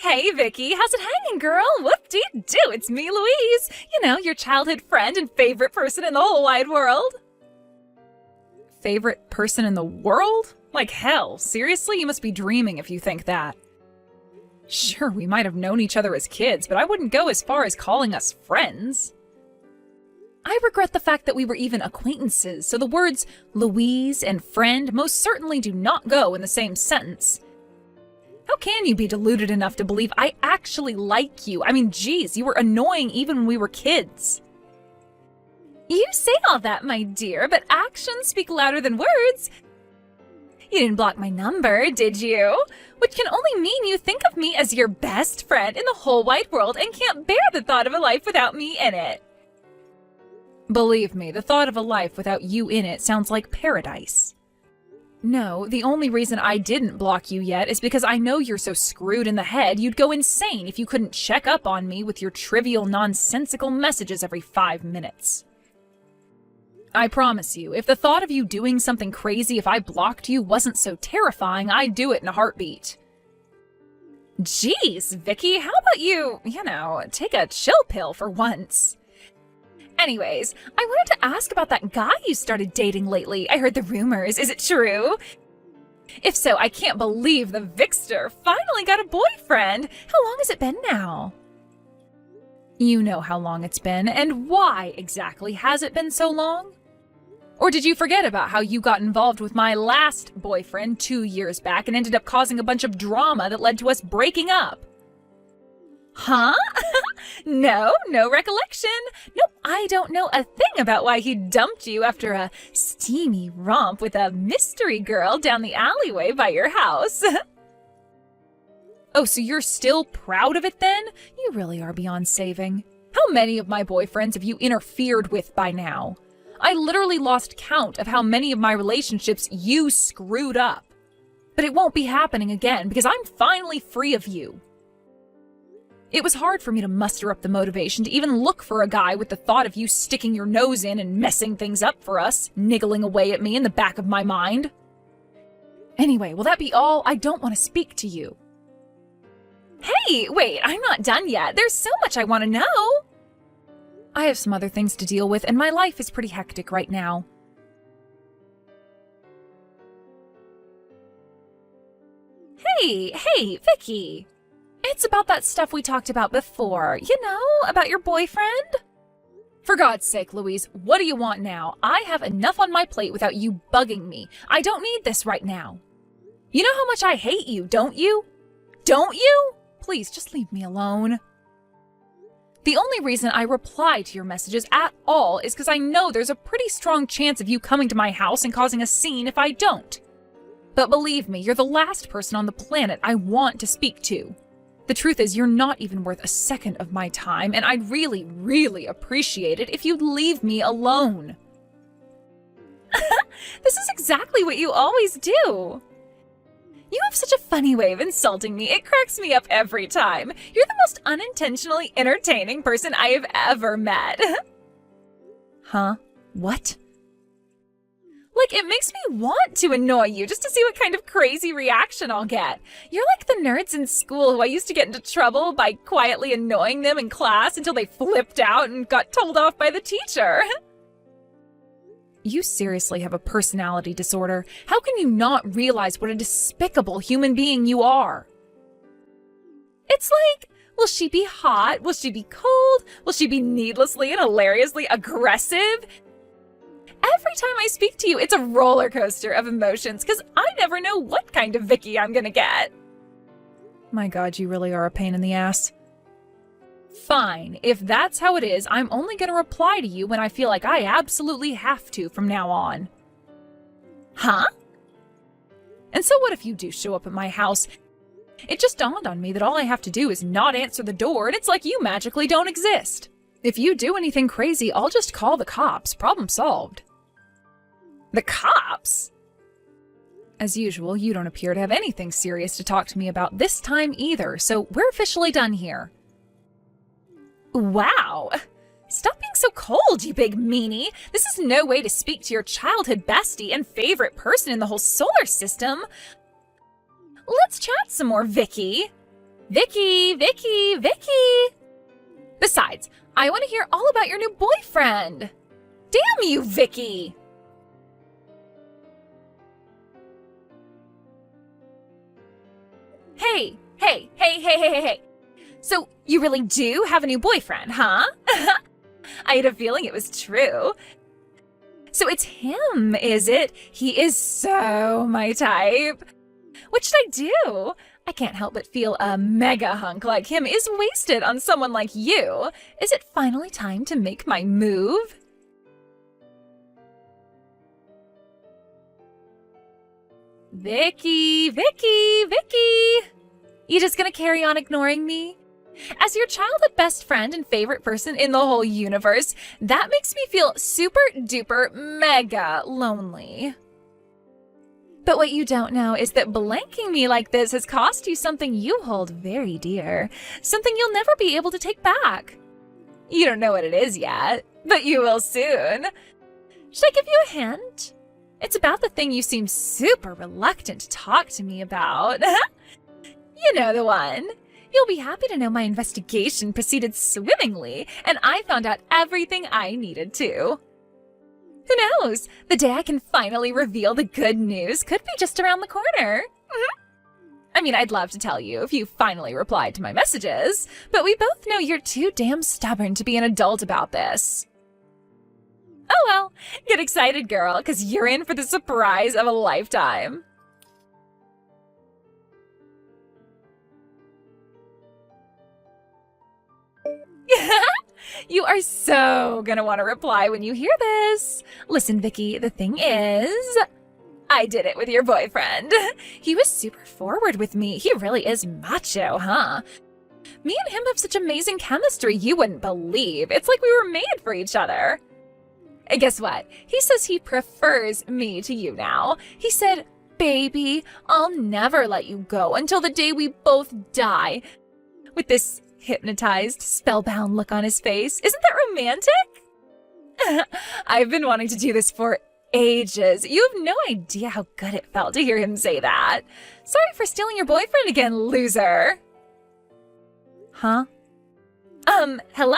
Hey, Vicky, how's it hanging, girl? Whoop-dee-doo, it's me, Louise. You know, your childhood friend and favorite person in the whole wide world. Favorite person in the world? Like hell, seriously? You must be dreaming if you think that. Sure, we might have known each other as kids, but I wouldn't go as far as calling us friends. I regret the fact that we were even acquaintances, so the words Louise and friend most certainly do not go in the same sentence. How can you be deluded enough to believe I actually like you? I mean, geez, you were annoying even when we were kids. You say all that, my dear, but actions speak louder than words. You didn't block my number, did you? Which can only mean you think of me as your best friend in the whole wide world and can't bear the thought of a life without me in it. Believe me, the thought of a life without you in it sounds like paradise. No, the only reason I didn't block you yet is because I know you're so screwed in the head you'd go insane if you couldn't check up on me with your trivial, nonsensical messages every 5 minutes. I promise you, if the thought of you doing something crazy if I blocked you wasn't so terrifying, I'd do it in a heartbeat. Jeez, Vicky, how about you, take a chill pill for once? Anyways, I wanted to ask about that guy you started dating lately. I heard the rumors. Is it true? If so, I can't believe the Vixter finally got a boyfriend. How long has it been now? You know how long it's been, and why exactly has it been so long? Or did you forget about how you got involved with my last boyfriend 2 years back and ended up causing a bunch of drama that led to us breaking up? Huh? No recollection. Nope, I don't know a thing about why he dumped you after a steamy romp with a mystery girl down the alleyway by your house. Oh, so you're still proud of it then? You really are beyond saving. How many of my boyfriends have you interfered with by now? I literally lost count of how many of my relationships you screwed up. But it won't be happening again because I'm finally free of you. It was hard for me to muster up the motivation to even look for a guy with the thought of you sticking your nose in and messing things up for us, niggling away at me in the back of my mind. Anyway, will that be all? I don't want to speak to you. Hey, wait, I'm not done yet. There's so much I want to know. I have some other things to deal with, and my life is pretty hectic right now. Hey, Vicky. It's about that stuff we talked about before, about your boyfriend. For God's sake, Louise, what do you want now? I have enough on my plate without you bugging me. I don't need this right now. You know how much I hate you, don't you? Don't you? Please, just leave me alone. The only reason I reply to your messages at all is because I know there's a pretty strong chance of you coming to my house and causing a scene if I don't. But believe me, you're the last person on the planet I want to speak to. The truth is, you're not even worth a second of my time, and I'd really, really appreciate it if you'd leave me alone. This is exactly what you always do. You have such a funny way of insulting me. It cracks me up every time. You're the most unintentionally entertaining person I have ever met. Huh? What? Like, it makes me want to annoy you just to see what kind of crazy reaction I'll get. You're like the nerds in school who I used to get into trouble by quietly annoying them in class until they flipped out and got told off by the teacher. You seriously have a personality disorder. How can you not realize what a despicable human being you are? It's like, will she be hot? Will she be cold? Will she be needlessly and hilariously aggressive? Every time I speak to you, it's a roller coaster of emotions because I never know what kind of Vicky I'm gonna get. My God, you really are a pain in the ass. Fine, if that's how it is, I'm only gonna reply to you when I feel like I absolutely have to from now on. Huh? And so what if you do show up at my house? It just dawned on me that all I have to do is not answer the door and it's like you magically don't exist. If you do anything crazy, I'll just call the cops. Problem solved. The cops? As usual, you don't appear to have anything serious to talk to me about this time either, so we're officially done here. Wow! Stop being so cold, you big meanie! This is no way to speak to your childhood bestie and favorite person in the whole solar system. Let's chat some more, Vicky. Vicky, Vicky, Vicky! Besides, I want to hear all about your new boyfriend. Damn you, Vicky! Hey. So, you really do have a new boyfriend, huh? I had a feeling it was true. So it's him, is it? He is so my type. What should I do? I can't help but feel a mega hunk like him is wasted on someone like you. Is it finally time to make my move? Vicky, Vicky, Vicky! You just gonna carry on ignoring me? As your childhood best friend and favorite person in the whole universe, that makes me feel super duper mega lonely. But what you don't know is that blanking me like this has cost you something you hold very dear, something you'll never be able to take back. You don't know what it is yet, but you will soon. Should I give you a hint? It's about the thing you seem super reluctant to talk to me about. You know the one. You'll be happy to know my investigation proceeded swimmingly, and I found out everything I needed to. Who knows? The day I can finally reveal the good news could be just around the corner. I mean, I'd love to tell you if you finally replied to my messages, but we both know you're too damn stubborn to be an adult about this. Oh well, get excited, girl, because you're in for the surprise of a lifetime. You are so gonna want to reply when you hear this. Listen, Vicky, the thing is, I did it with your boyfriend. He was super forward with me. He really is macho, huh? Me and him have such amazing chemistry you wouldn't believe. It's like we were made for each other. And guess what? He says he prefers me to you now. He said, baby, I'll never let you go until the day we both die. With this hypnotized, spellbound look on his face. Isn't that romantic? I've been wanting to do this for ages. You have no idea how good it felt to hear him say that. Sorry for stealing your boyfriend again, loser. Huh? Hello?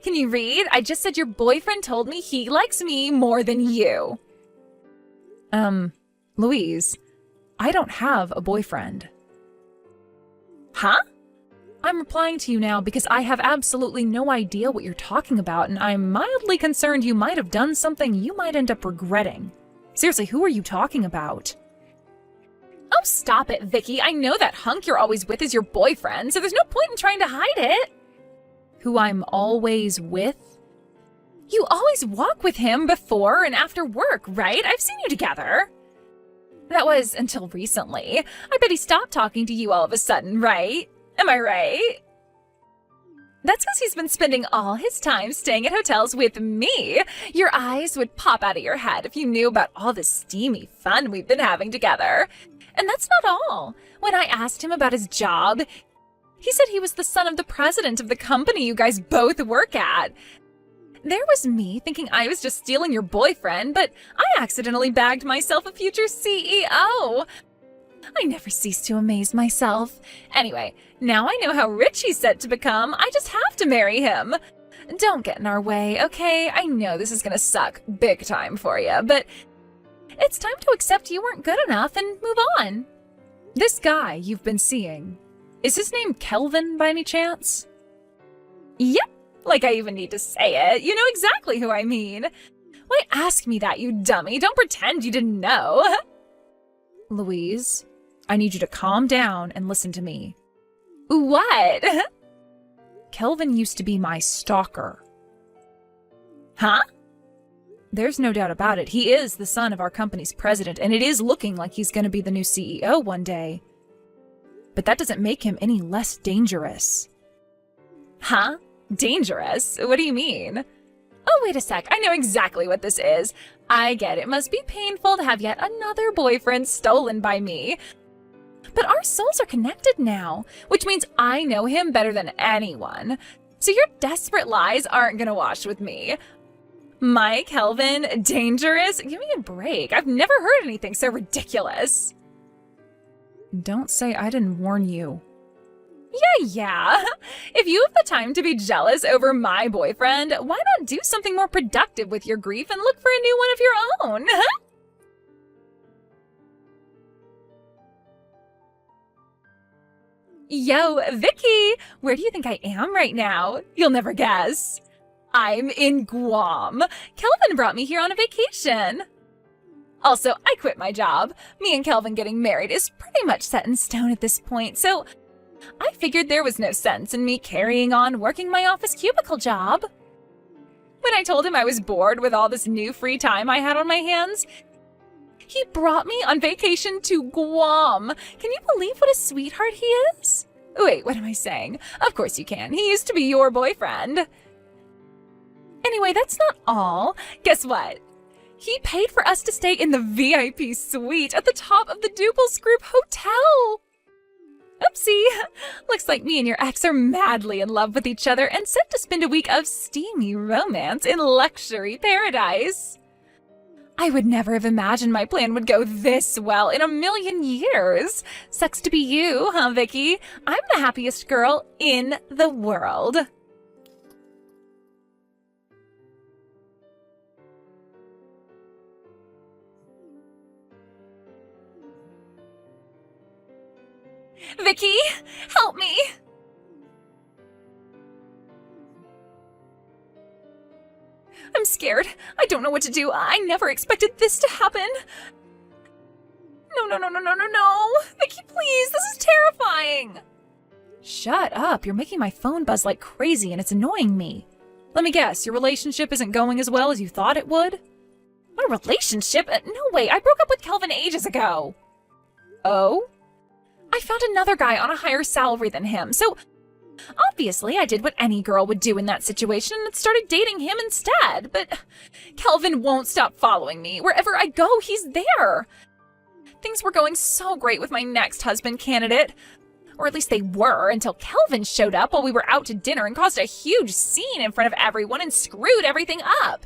Can you read? I just said your boyfriend told me he likes me more than you. Louise, I don't have a boyfriend. Huh? I'm replying to you now because I have absolutely no idea what you're talking about, and I'm mildly concerned you might have done something you might end up regretting. Seriously, who are you talking about? Oh, stop it, Vicky. I know that hunk you're always with is your boyfriend, so there's no point in trying to hide it. Who I'm always with? You always walk with him before and after work, right? I've seen you together. That was until recently. I bet he stopped talking to you all of a sudden, right? Am I right? That's because he's been spending all his time staying at hotels with me. Your eyes would pop out of your head if you knew about all the steamy fun we've been having together. And that's not all. When I asked him about his job, he said he was the son of the president of the company you guys both work at. There was me thinking I was just stealing your boyfriend, but I accidentally bagged myself a future CEO. I never cease to amaze myself. Anyway, now I know how rich he's set to become. I just have to marry him. Don't get in our way, okay? I know this is gonna suck big time for you, but it's time to accept you weren't good enough and move on. This guy you've been seeing, is his name Kelvin by any chance? Yep, like I even need to say it. You know exactly who I mean. Why ask me that, you dummy? Don't pretend you didn't know. Louise, I need you to calm down and listen to me. What? Kelvin used to be my stalker. Huh? There's no doubt about it. He is the son of our company's president, and it is looking like he's going to be the new CEO one day. But that doesn't make him any less dangerous. Huh? Dangerous? What do you mean? Oh, wait a sec. I know exactly what this is. I get it must be painful to have yet another boyfriend stolen by me. But our souls are connected now, which means I know him better than anyone. So your desperate lies aren't gonna wash with me. My Kelvin, dangerous? Give me a break. I've never heard anything so ridiculous. Don't say I didn't warn you. Yeah. If you have the time to be jealous over my boyfriend, why not do something more productive with your grief and look for a new one of your own? Yo, Vicky! Where do you think I am right now? You'll never guess. I'm in Guam. Kelvin brought me here on a vacation. Also, I quit my job. Me and Kelvin getting married is pretty much set in stone at this point, so I figured there was no sense in me carrying on working my office cubicle job. When I told him I was bored with all this new free time I had on my hands, he brought me on vacation to Guam. Can you believe what a sweetheart he is? Wait, what am I saying? Of course you can. He used to be your boyfriend. Anyway, that's not all. Guess what? He paid for us to stay in the VIP suite at the top of the Duples Group Hotel. Oopsie. Looks like me and your ex are madly in love with each other and set to spend a week of steamy romance in luxury paradise. I would never have imagined my plan would go this well in a million years. Sucks to be you, huh, Vicky? I'm the happiest girl in the world. Vicky, help me! I'm scared. I don't know what to do. I never expected this to happen. No. Vicky, please, this is terrifying. Shut up. You're making my phone buzz like crazy and it's annoying me. Let me guess, your relationship isn't going as well as you thought it would? My relationship? No way, I broke up with Kelvin ages ago. Oh? I found another guy on a higher salary than him, so obviously I did what any girl would do in that situation and started dating him instead, but Kelvin won't stop following me. Wherever I go, he's there. Things were going so great with my next husband candidate, or at least they were, until Kelvin showed up while we were out to dinner and caused a huge scene in front of everyone and screwed everything up.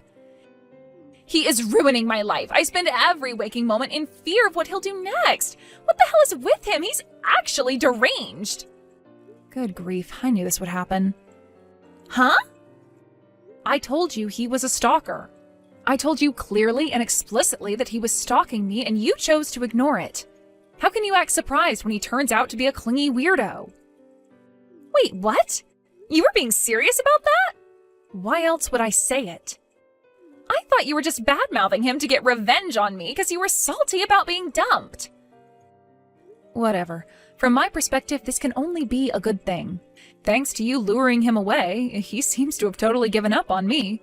He is ruining my life. I spend every waking moment in fear of what he'll do next. What the hell is with him? He's actually deranged. Good grief, I knew this would happen. Huh? I told you he was a stalker. I told you clearly and explicitly that he was stalking me and you chose to ignore it. How can you act surprised when he turns out to be a clingy weirdo? Wait, what? You were being serious about that? Why else would I say it? I thought you were just bad-mouthing him to get revenge on me because you were salty about being dumped. Whatever. From my perspective, this can only be a good thing. Thanks to you luring him away, he seems to have totally given up on me.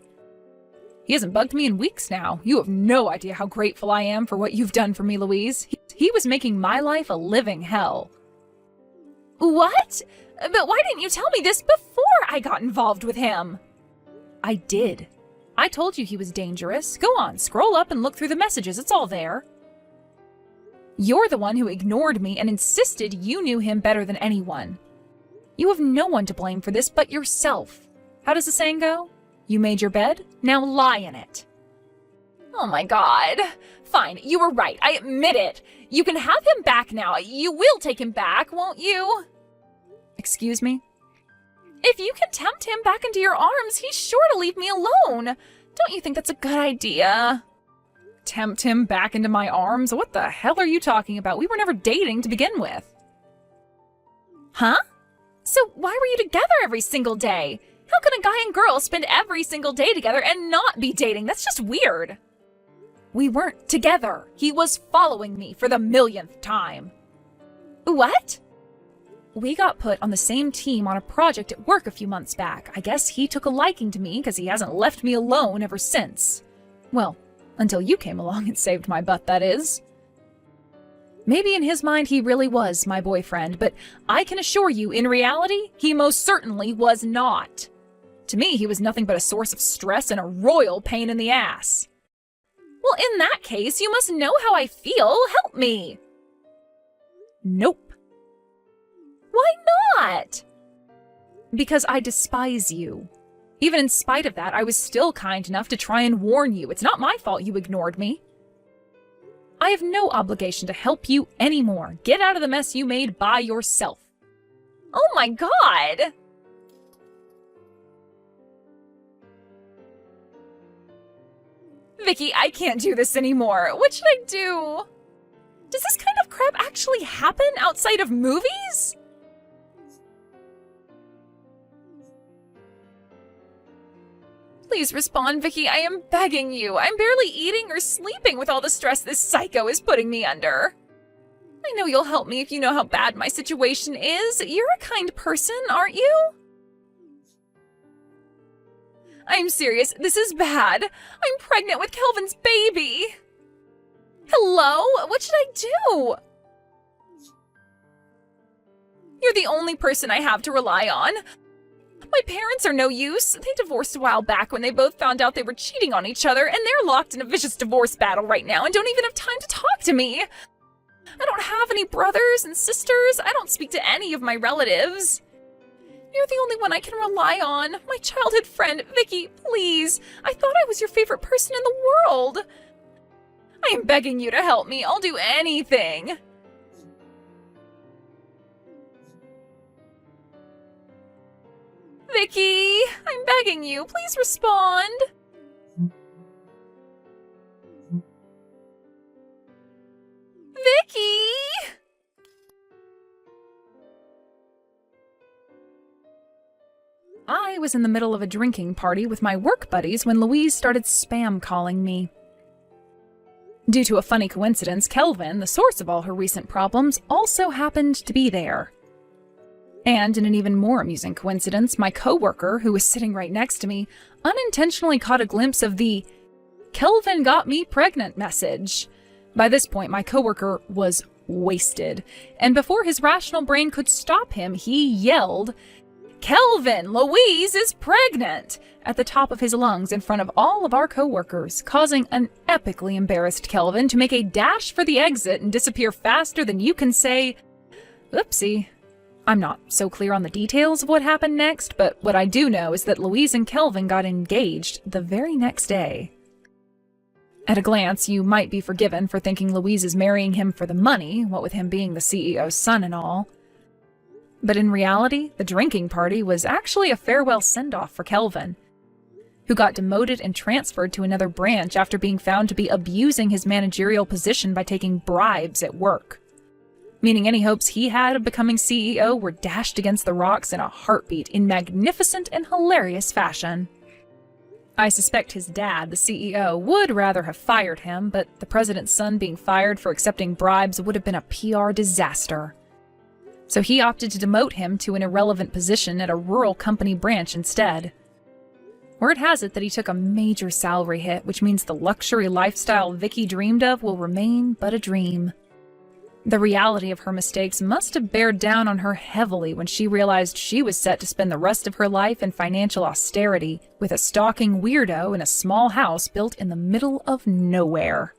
He hasn't bugged me in weeks now. You have no idea how grateful I am for what you've done for me, Louise. He was making my life a living hell. What? But why didn't you tell me this before I got involved with him? I did. I told you he was dangerous. Go on, scroll up and look through the messages. It's all there. You're the one who ignored me and insisted you knew him better than anyone. You have no one to blame for this but yourself. How does the saying go? You made your bed, now lie in it. Oh my God. Fine, you were right. I admit it. You can have him back now. You will take him back, won't you? Excuse me? If you can tempt him back into your arms, he's sure to leave me alone. Don't you think that's a good idea? Tempt him back into my arms? What the hell are you talking about? We were never dating to begin with. Huh? So why were you together every single day? How can a guy and girl spend every single day together and not be dating? That's just weird. We weren't together. He was following me for the millionth time. What? We got put on the same team on a project at work a few months back. I guess he took a liking to me because he hasn't left me alone ever since. Well, until you came along and saved my butt, that is. Maybe in his mind he really was my boyfriend, but I can assure you, in reality, he most certainly was not. To me, he was nothing but a source of stress and a royal pain in the ass. Well, in that case, you must know how I feel. Help me. Nope. Why not? Because I despise you. Even in spite of that, I was still kind enough to try and warn you. It's not my fault you ignored me. I have no obligation to help you anymore. Get out of the mess you made by yourself. Oh my god! Vicky, I can't do this anymore. What should I do? Does this kind of crap actually happen outside of movies? Please respond, Vicky. I am begging you. I'm barely eating or sleeping with all the stress this psycho is putting me under. I know you'll help me if you know how bad my situation is. You're a kind person, aren't you? I'm serious. This is bad. I'm pregnant with Kelvin's baby. Hello? What should I do? You're the only person I have to rely on. My parents are no use. They divorced a while back when they both found out they were cheating on each other, and they're locked in a vicious divorce battle right now and don't even have time to talk to me. I don't have any brothers and sisters. I don't speak to any of my relatives. You're the only one I can rely on. My childhood friend, Vicky, please. I thought I was your favorite person in the world. I am begging you to help me. I'll do anything. Vicky, I'm begging you. Please respond. Vicky! I was in the middle of a drinking party with my work buddies when Louise started spam calling me. Due to a funny coincidence, Kelvin, the source of all her recent problems, also happened to be there. And in an even more amusing coincidence, my coworker, who was sitting right next to me, unintentionally caught a glimpse of the "Kelvin got me pregnant" message. By this point, my coworker was wasted, and before his rational brain could stop him, he yelled, "Kelvin, Louise is pregnant!" at the top of his lungs in front of all of our coworkers, causing an epically embarrassed Kelvin to make a dash for the exit and disappear faster than you can say, "Oopsie." I'm not so clear on the details of what happened next, but what I do know is that Louise and Kelvin got engaged the very next day. At a glance, you might be forgiven for thinking Louise is marrying him for the money, what with him being the CEO's son and all. But in reality, the drinking party was actually a farewell send-off for Kelvin, who got demoted and transferred to another branch after being found to be abusing his managerial position by taking bribes at work, meaning any hopes he had of becoming CEO were dashed against the rocks in a heartbeat in magnificent and hilarious fashion. I suspect his dad, the CEO, would rather have fired him, but the president's son being fired for accepting bribes would have been a PR disaster. So he opted to demote him to an irrelevant position at a rural company branch instead. Word has it that he took a major salary hit, which means the luxury lifestyle Vicky dreamed of will remain but a dream. The reality of her mistakes must have bared down on her heavily when she realized she was set to spend the rest of her life in financial austerity with a stalking weirdo in a small house built in the middle of nowhere.